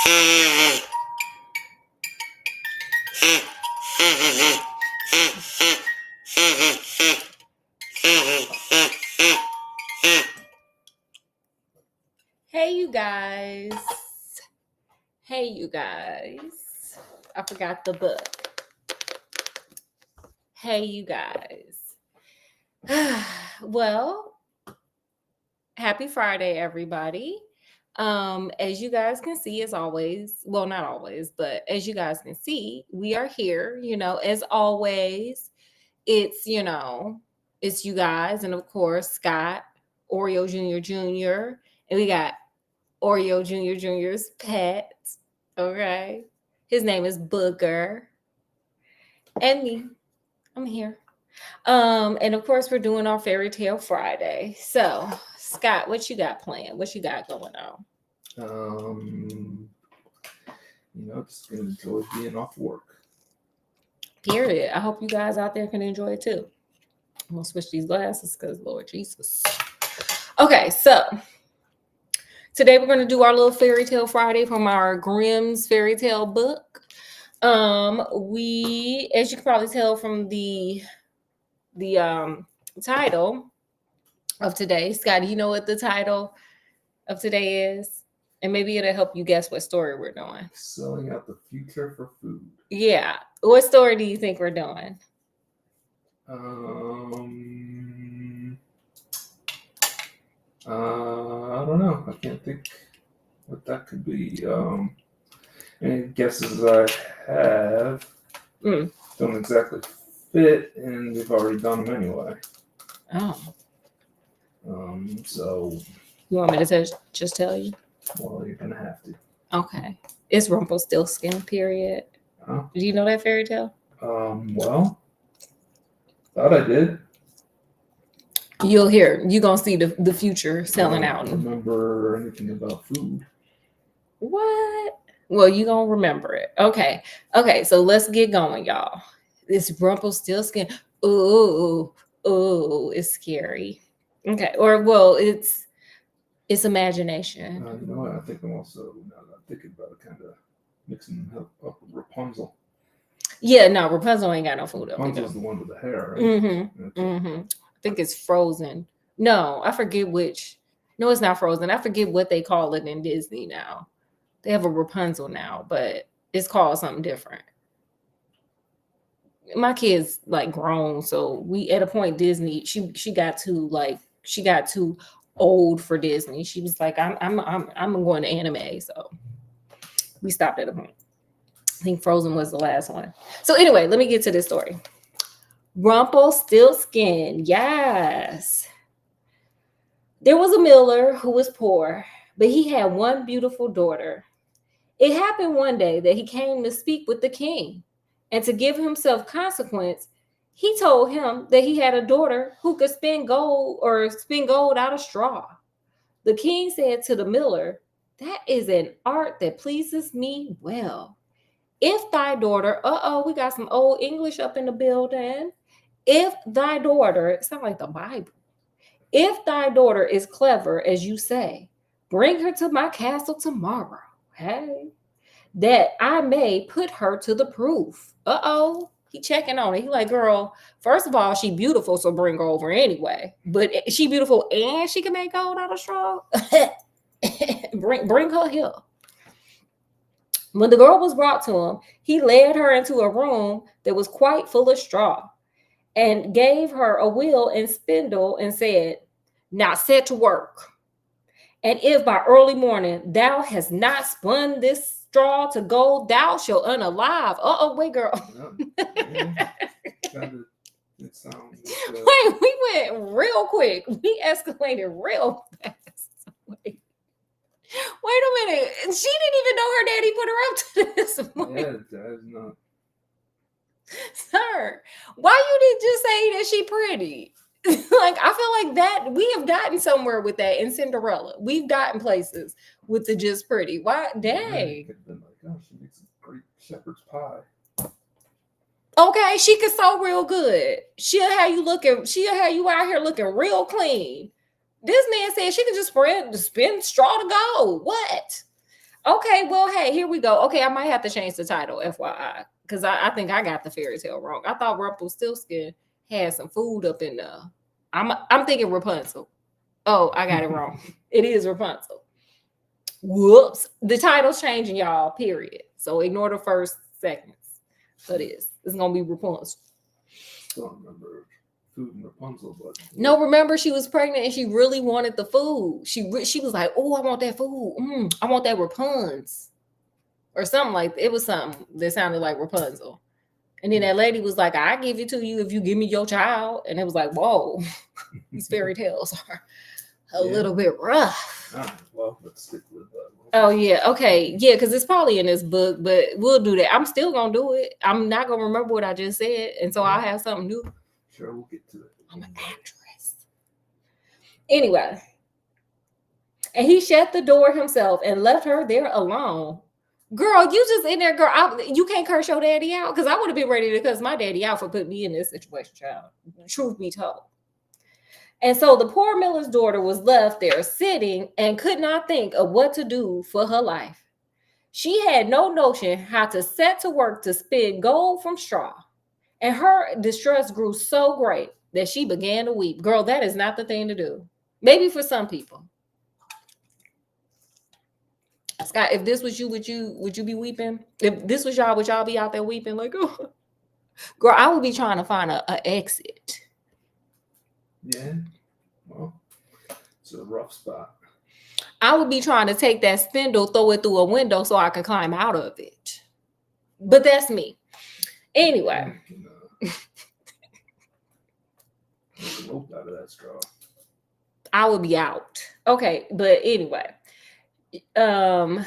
Hey, you guys. Hey, you guys. I forgot the book. Hey, you guys. Well, happy Friday, everybody. As you guys can see, as always, well, not always, but as you guys can see, we are here, as always. It's, it's you guys, and of course, Scott, Oreo Jr., and we got Oreo Jr.'s pet. Okay. His name is Booger. And me. I'm here. And of course, we're doing our Fairy Tale Friday. So, Scott, what you got planned? What you got going on? Just gonna enjoy being off work. Period. I hope you guys out there can enjoy it too. I'm gonna switch these glasses because Lord Jesus. Okay, so today we're gonna do our little Fairy Tale Friday from our Grimm's Fairy Tale book. We, as you can probably tell from the title of today, Scott, do you know what the title of today is? And maybe it'll help you guess what story we're doing. Selling out the future for food. Yeah. What story do you think we're doing? I don't know. I can't think what that could be. Any guesses I have don't exactly fit, and we've already done them anyway. Oh. So. You want me to just tell you? Well, you're gonna have to. Okay. It's Rumpelstiltskin, period. Oh. Do you know that fairy tale? Well, thought I did. You're gonna see the future selling out. I don't remember anything about food. What? Well, you gonna remember it. Okay, so let's get going, y'all. This Rumpelstiltskin. Ooh, it's scary. Okay, or well, it's imagination. You know what? I think I'm also now that I'm thinking about it, kind of mixing up with Rapunzel. Yeah, no, Rapunzel ain't got no food. Rapunzel's the one with the hair, right? Mm-hmm. Okay. Mm-hmm. I think it's Frozen. No, I forget which. No, it's not Frozen. I forget what they call it in Disney now. They have a Rapunzel now, but it's called something different. My kid's like grown, so we at a point Disney. She got too old for Disney. She was like, I'm going to anime, so we stopped at a point. I think Frozen was the last one. So anyway, let me get to this story. Rumpelstiltskin, yes. There was a miller who was poor, but he had one beautiful daughter. It happened one day that he came to speak with the king, and to give himself consequence, he told him that he had a daughter who could spin gold out of straw. The king said to the miller, "That is an art that pleases me well. If thy daughter," we got some old English up in the building. "If thy daughter," it sounds like the Bible. "If thy daughter is clever, as you say, bring her to my castle tomorrow. Hey, that I may put her to the proof." He checking on it. He like, "Girl, first of all, she beautiful, so bring her over anyway. But she beautiful and she can make gold out of straw. bring her here." When the girl was brought to him, he led her into a room that was quite full of straw, and gave her a wheel and spindle, and said, "Now set to work. And if by early morning thou hast not spun this straw to gold, thou shalt unalive." Wait, girl. It sounds Wait, we went real quick. We escalated real fast. Wait a minute. She didn't even know her daddy put her up to this. Yeah, that's not. Sir, why you didn't just say that she pretty? Like, I feel like that we have gotten somewhere with that in Cinderella. We've gotten places with the just pretty. Why? Dang. Could have been like, "Oh, she makes a great shepherd's pie." Okay, she could sew real good. She'll have you out here looking real clean. This man said she could just spin straw to gold. What? Okay, well, hey, here we go. Okay, I might have to change the title, FYI, because I think I got the fairy tale wrong. I thought Rumpelstiltskin had some food up in there. I'm thinking Rapunzel. Oh, I got it wrong. It is Rapunzel. Whoops. The title's changing, y'all, period. So ignore the first seconds. So it's gonna be Rapunzel. Don't remember food and Rapunzel, but no, remember she was pregnant and she really wanted the food. She was like, "Oh, I want that food. I want that Rapunzel," or something like that. It was something that sounded like Rapunzel. And then that lady was like, "I give it to you if you give me your child." And it was like, "Whoa, these fairy tales are a little bit rough." All right, well, let's stick with that. Oh yeah, okay, yeah, because it's probably in this book, but we'll do that. I'm still gonna do it. I'm not gonna remember what I just said, and so I'll have something new. Sure, we'll get to it. I'm an actress. Anyway, and he shut the door himself and left her there alone. Girl, you just in there, girl. You can't curse your daddy out, because I would have been ready to cuss my daddy out for putting me in this situation, child. Truth be told. And so the poor miller's daughter was left there sitting and could not think of what to do for her life. She had no notion how to set to work to spin gold from straw. And her distress grew so great that she began to weep. Girl, that is not the thing to do. Maybe for some people. Scott, if this was you, would you be weeping? If this was y'all, would y'all be out there weeping? Like, oh, girl, I would be trying to find a exit. Yeah, well, it's a rough spot. I would be trying to take that spindle, throw it through a window so I could climb out of it. But that's me. Anyway. Make a rope out of that straw. I would be out. Okay, but anyway. Then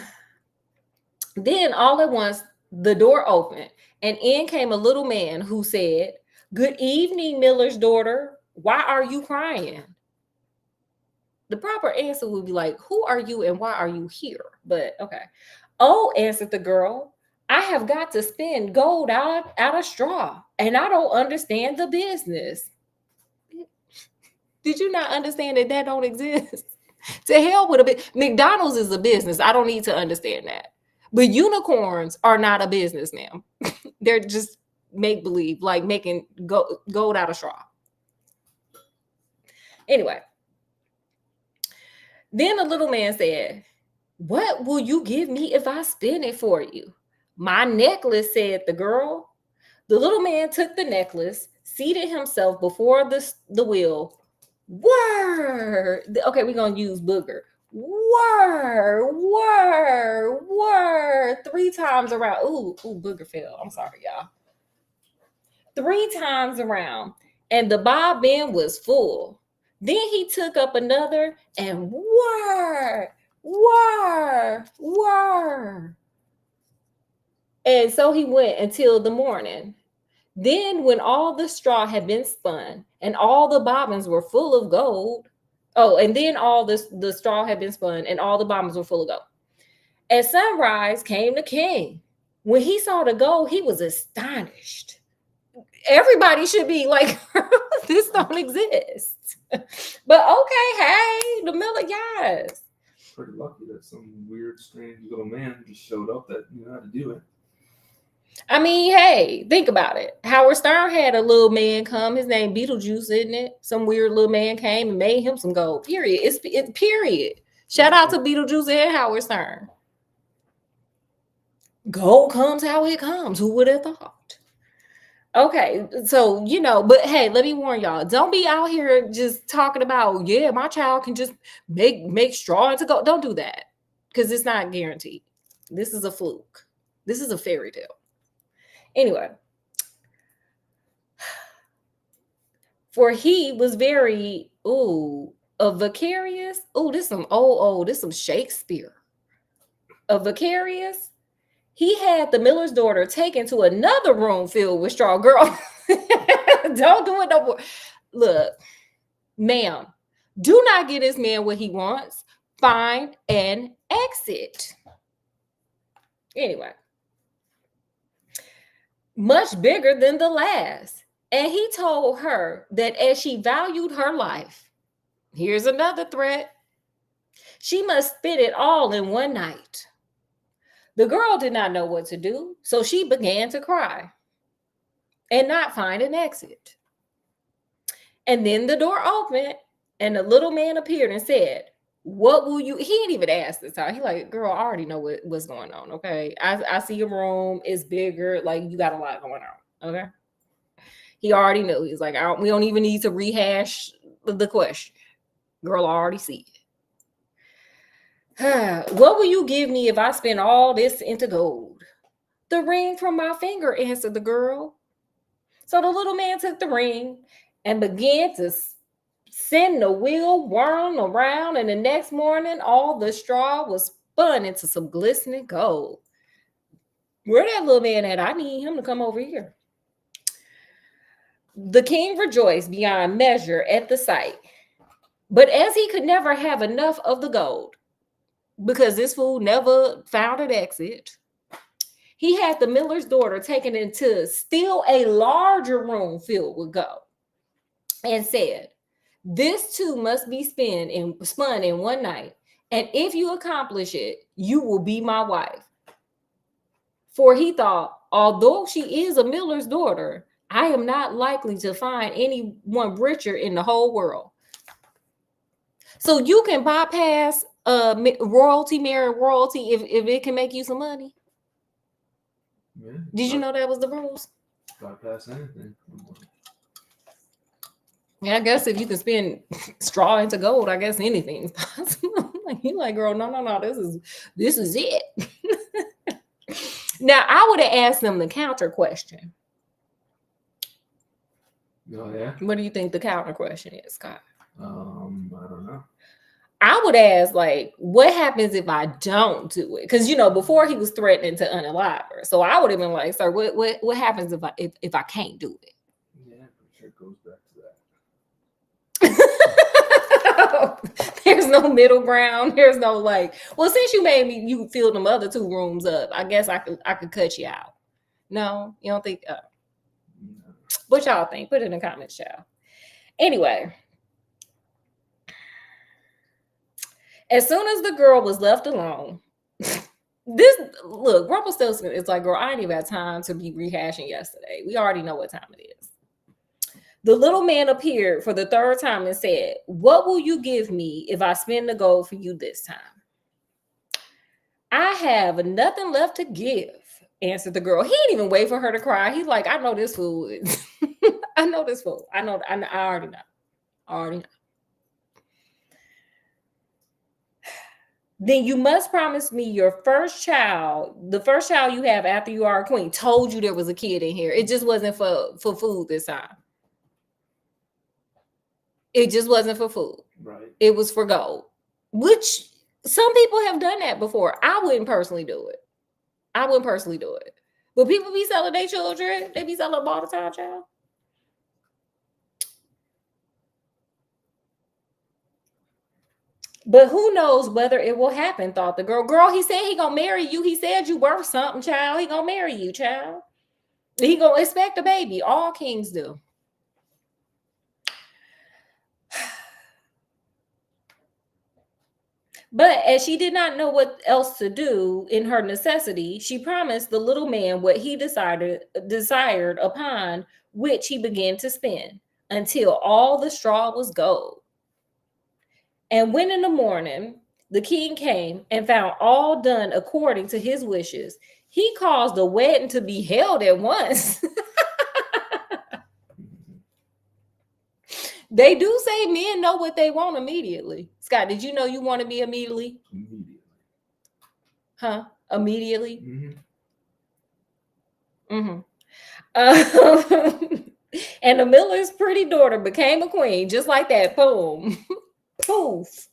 all at once, the door opened, and in came a little man who said, "Good evening, miller's daughter. Why are you crying?" The proper answer would be like, "Who are you and why are you here?" But okay. "Oh," answered the girl, "I have got to spin gold out of straw, and I don't understand the business." Did you not understand that don't exist? To hell with a bit. McDonald's is a business. I don't need to understand that. But unicorns are not a business, ma'am. They're just make believe, like making gold out of straw. Anyway. Then the little man said, "What will you give me if I spin it for you?" "My necklace," said the girl. The little man took the necklace, seated himself before the wheel. Whir. Okay, we're going to use booger. Whir, whir, whir. 3 times around. Ooh, booger fell. I'm sorry, y'all. 3 times around. And the bobbin was full. Then he took up another and whir, whir, whir. And so he went until the morning. Then when all the straw had been spun and all the bobbins were full of gold. Oh, and then all the straw had been spun and all the bobbins were full of gold. At sunrise came the king. When he saw the gold, he was astonished. Everybody should be like, this don't exist. But okay, hey, the miller, yes. Pretty lucky that some weird, strange little man just showed up that knew how to do it. I mean, hey, think about it. Howard Stern had a little man come. His name Beetlejuice, isn't it? Some weird little man came and made him some gold. Period. It's period. Shout out to Beetlejuice and Howard Stern. Gold comes how it comes. Who would have thought? Okay, so but hey, let me warn y'all. Don't be out here just talking about, yeah, my child can just make straw into gold. Don't do that, because it's not guaranteed. This is a fluke. This is a fairy tale. Anyway, for he was very, a vicarious. This some this some Shakespeare. A vicarious. He had the miller's daughter taken to another room filled with straw. Girl, don't do it no more. Look, ma'am, do not get this man what he wants. Find an exit. Anyway. Much bigger than the last. And he told her that as she valued her life, here's another threat, she must spend it all in one night. The girl did not know what to do, so she began to cry and not find an exit. And then the door opened and the little man appeared and said, what will you? He didn't even ask this time. He like, girl, I already know what's going on. Okay. I see your room. It's bigger. Like, you got a lot going on. Okay. He already knew. He's like, we don't even need to rehash the question. Girl, I already see it. What will you give me if I spend all this into gold? The ring from my finger, answered the girl. So the little man took the ring and began to send the wheel whirling around, and the next morning all the straw was spun into some glistening gold. Where that little man at? I need him to come over here. The king rejoiced beyond measure at the sight, but as he could never have enough of the gold, because this fool never found an exit, he had the miller's daughter taken into still a larger room filled with gold and said, this too must be spun in one night, and if you accomplish it, you will be my wife. For he thought, although she is a miller's daughter, I am not likely to find anyone richer in the whole world. So you can bypass royalty, marry royalty if it can make you some money. Yeah, Did you know that was the rules? Bypass anything. Yeah, I guess if you can spin straw into gold, I guess anything's possible. You're like, girl, no, this is it. Now, I would have asked them the counter question. Oh, yeah? What do you think the counter question is, Scott? I don't know. I would ask, like, what happens if I don't do it? Because, before he was threatening to unalive her. So I would have been like, sir, what happens if I can't do it? Yeah, I'm sure it goes back to that. There's no middle ground. There's no well, since you fill them other two rooms up, I guess I could cut you out. No, you don't think? No. What y'all think? Put it in the comments, y'all. Anyway, as soon as the girl was left alone, Rumpelstiltskin is like, girl, I ain't even had time to be rehashing yesterday. We already know what time it is. The little man appeared for the third time and said, what will you give me if I spend the gold for you this time? I have nothing left to give, answered the girl. He didn't even wait for her to cry. He's like, I know this fool. I know this fool. I already know. Then you must promise me your first child, the first child you have after you are a queen. Told you there was a kid in here. It just wasn't for food this time. It just wasn't for food. Right. It was for gold, which some people have done that before. I wouldn't personally do it. But people be selling their children. They be selling them all the time, child. But who knows whether it will happen, thought the girl. Girl, he said he gonna marry you. He said you worth something, child. He gonna marry you, child. He gonna expect a baby. All kings do. But as she did not know what else to do in her necessity, she promised the little man what he desired, upon which he began to spin until all the straw was gold. And when in the morning the king came and found all done according to his wishes, he caused the wedding to be held at once. They do say men know what they want immediately. Scott, did you know you want to be immediately? Immediately. Huh? Immediately? Mm-hmm. And the miller's pretty daughter became a queen, just like that. Boom. Poof.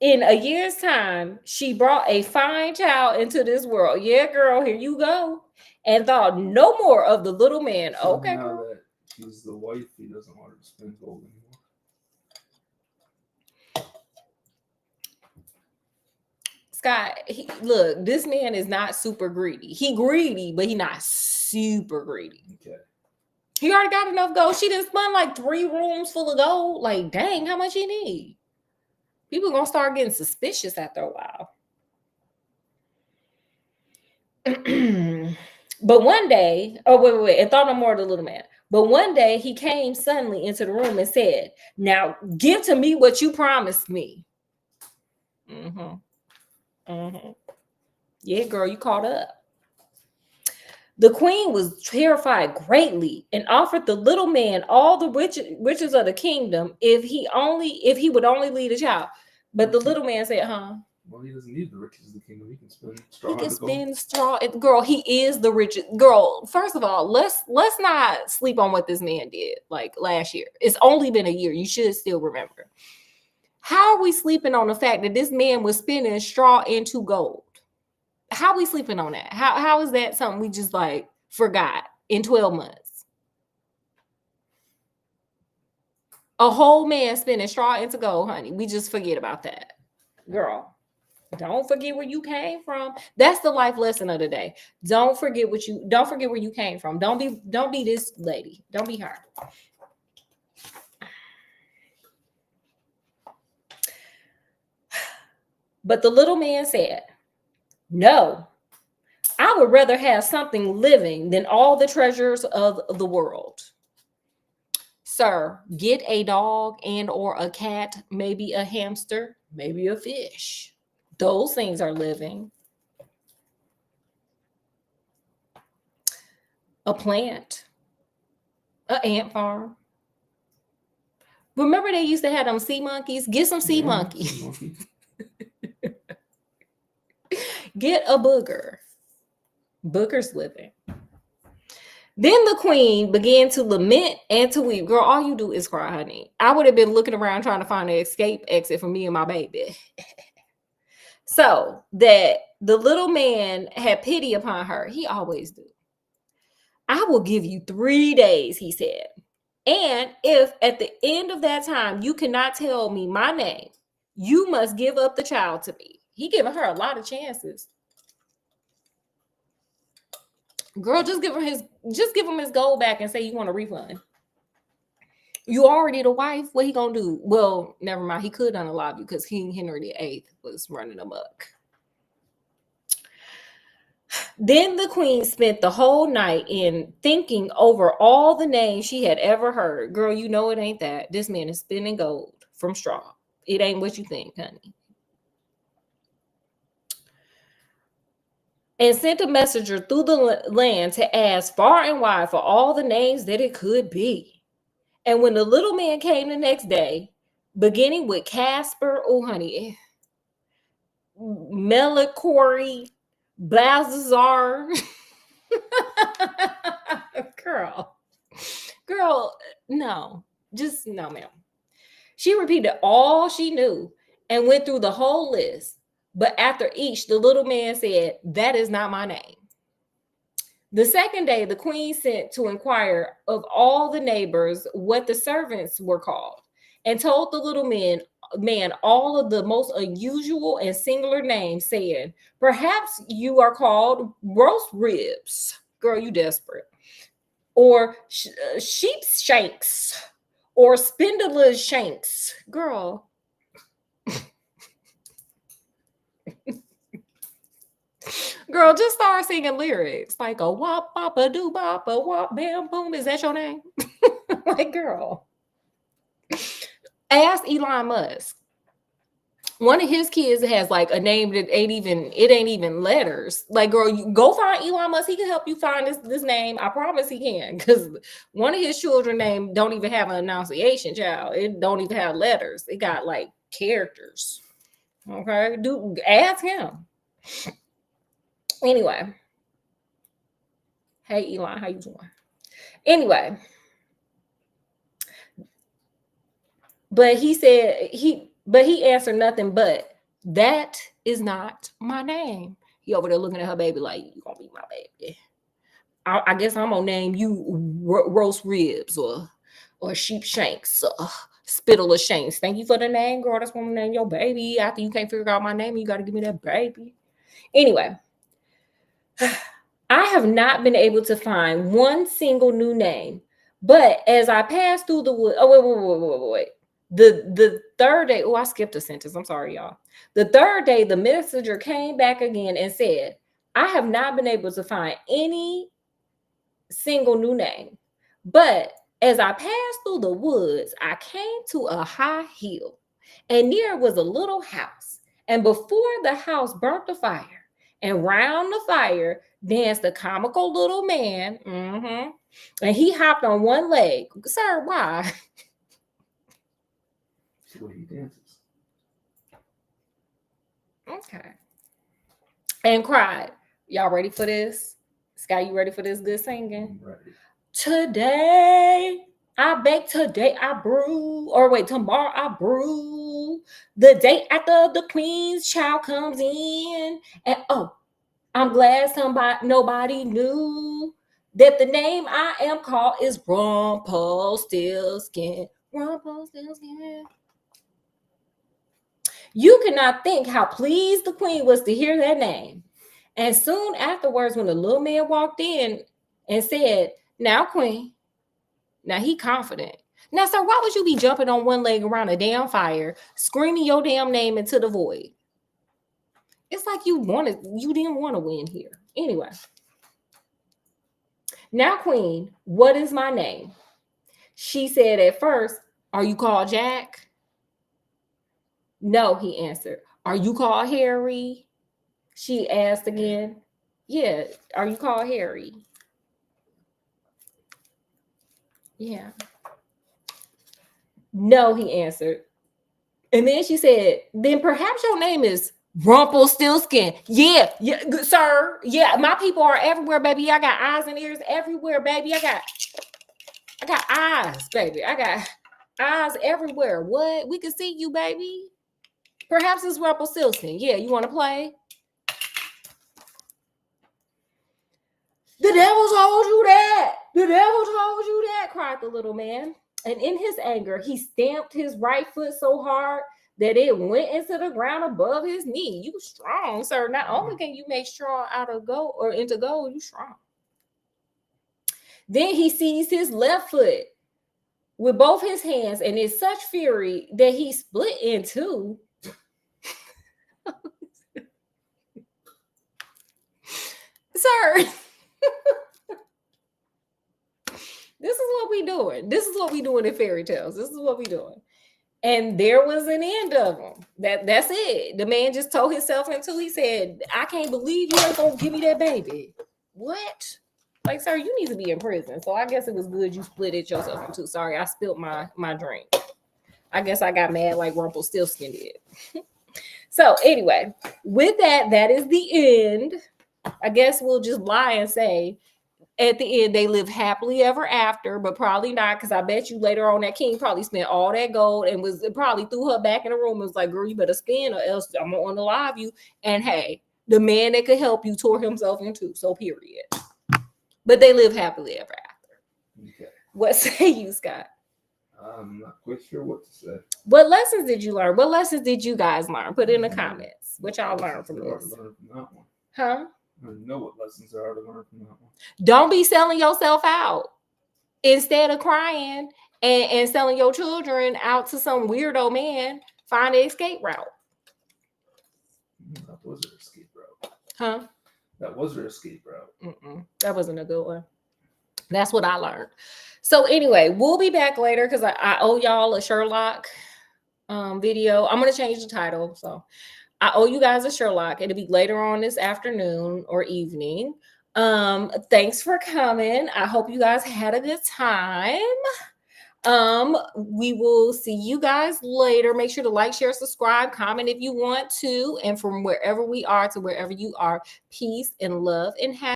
In a year's time, she brought a fine child into this world. Yeah, girl, here you go. And thought no more of the little man. So okay, now girl. that she's the wife, he doesn't want her to spend gold anymore. Scott, look, this man is not super greedy. He greedy, but he not super greedy. Okay. He already got enough gold. She done spun like 3 rooms full of gold. Like, dang, how much he need? People gonna start getting suspicious after a while. But one day, oh, wait, and thought no more of the little man. But one day he came suddenly into the room and said, "Now give to me what you promised me." Mm-hmm. Mm-hmm. Yeah, girl, you caught up. The queen was terrified greatly and offered the little man all the riches of the kingdom if he would only lead a child. But the little man said, "Huh? Well, he doesn't need the riches of the kingdom. He can spend straw. He can spend straw." Girl, he is the richest. Girl, first of all, let's not sleep on what this man did like last year. It's only been a year. You should still remember. How are we sleeping on the fact that this man was spinning straw into gold? How are we sleeping on that? How is that something we just like forgot in 12 months? A whole man spinning straw into gold, honey. We just forget about that. Girl, don't forget where you came from. That's the life lesson of the day. Don't forget where you came from. Don't be this lady. Don't be her. But the little man said, "No, I would rather have something living than all the treasures of the world. Sir, get a dog and or a cat, maybe a hamster, maybe a fish. Those things are living. A plant, an ant farm. Remember they used to have them sea monkeys? Get some sea monkeys. Get a booger. Booger's living." Then the queen began to lament and to weep. Girl, all you do is cry, honey. I would have been looking around trying to find an escape exit for me and my baby. So that the little man had pity upon her. He always do. "I will give you 3 days," he said. "And if at the end of that time you cannot tell me my name, you must give up the child to me." He giving her a lot of chances. Girl, just give him his gold back and say you want a refund. You already the wife. What he gonna do? Well, never mind. He could unalive you because King Henry VIII was running amok. Then the queen spent the whole night in thinking over all the names she had ever heard. Girl, you know it ain't that. This man is spinning gold from straw. It ain't what you think, honey. And sent a messenger through the land to ask far and wide for all the names that it could be. And when the little man came the next day, beginning with Casper, oh honey, Melancholy, Balthazar, girl, no, just no, ma'am. She repeated all she knew and went through the whole list. But after each, the little man said, "That is not my name." The second day, the queen sent to inquire of all the neighbors what the servants were called, and told the little man all of the most unusual and singular names, saying, "Perhaps you are called roast ribs." Girl, you desperate. Or sheep's shanks, or spindler shanks. Girl. Girl, just start singing lyrics like a wop, bop, a doo, bop, a wop, bam, boom. Is that your name? Like, girl. Ask Elon Musk. One of his kids has like a name that ain't even letters. Like, girl, you go find Elon Musk. He can help you find this name. I promise he can. Because one of his children name don't even have an enunciation, child. It don't even have letters. It got like characters. Okay, ask him. Anyway. Hey, Elon, how you doing? Anyway. But he answered nothing but, "That is not my name." He over there looking at her baby like, "You gonna be my baby? I guess I'm gonna name you roast ribs or sheep shanks or spittle of shanks. Thank you for the name, girl. That's what I'm gonna name your baby. After you can't figure out my name, you gotta give me that baby." Anyway, I have not been able to find one single new name, but as I passed through the wood, wait. The third day, I skipped a sentence. I'm sorry, y'all. The third day, the messenger came back again and said, I have not been able to find any single new name. But as I passed through the woods, I came to a high hill, and near was a little house. And before the house burnt the fire, and round the fire danced a comical little man. And he hopped on one leg. Sir, why? That's the way he dances. Okay. And cried. Y'all ready for this? Sky, you ready for this good singing? I'm ready. Today I bake, today I brew, or wait, tomorrow I brew. The day after the queen's child comes in, and oh, I'm glad nobody knew that the name I am called is Rumpelstiltskin. Rumpelstiltskin. You cannot think how pleased the queen was to hear that name. And soon afterwards, when the little man walked in and said, "Now, queen," now he confident. Now, sir, why would you be jumping on one leg around a damn fire, screaming your damn name into the void? It's like you didn't want to win here. Anyway. "Now, queen, what is my name?" She said at first, "Are you called Jack?" "No," he answered. "Are you called Harry?" She asked again. "Yeah, are you called Harry?" "Yeah." "No," he answered. And then she said, "Then perhaps your name is Rumpelstiltskin." Yeah, sir. Yeah, my people are everywhere, baby. I got eyes and ears everywhere, baby. I got eyes, baby. I got eyes everywhere. What? We can see you, baby. Perhaps it's Rumpelstiltskin. Yeah, you want to play? "The devil told you that. The devil told you that," cried the little man. And in his anger, he stamped his right foot so hard that it went into the ground above his knee. You strong, sir. Not only can you make straw out of gold or into gold, you strong. Then he seized his left foot with both his hands, and in such fury that he split in two. Sir, this is what we doing. This is what we doing in fairy tales. This is what we doing. And there was an end of them. That's it. The man just told himself into. He said, "I can't believe you ain't gonna give me that baby." What? Like, sir, you need to be in prison. So I guess it was good you split it yourself in two. Sorry, I spilled my drink. I guess I got mad like Rumpelstiltskin did. So anyway, with that is the end. I guess we'll just lie and say at the end they live happily ever after, but probably not, because I bet you later on that king probably spent all that gold and was probably threw her back in the room and was like, "Girl, you better spin or else I'm gonna unalive you." And hey, the man that could help you tore himself in two. So period. But they live happily ever after. Okay. What say you, Scott? I'm not quite sure what to say. What lessons did you learn? What lessons did you guys learn? Put in the comments. What y'all learned from this? Huh? I know what lessons there are to learn from that one. Don't be selling yourself out. Instead of crying and selling your children out to some weirdo man, find an escape route. That was her escape route. Huh? That was her escape route. That wasn't a good one. That's what I learned. So anyway, we'll be back later because I owe y'all a Sherlock video. I'm going to change the title. So I owe you guys a Sherlock. It'll be later on this afternoon or evening. Thanks for coming. I hope you guys had a good time. We will see you guys later. Make sure to like, share, subscribe, comment if you want to. And from wherever we are to wherever you are, peace and love and happiness.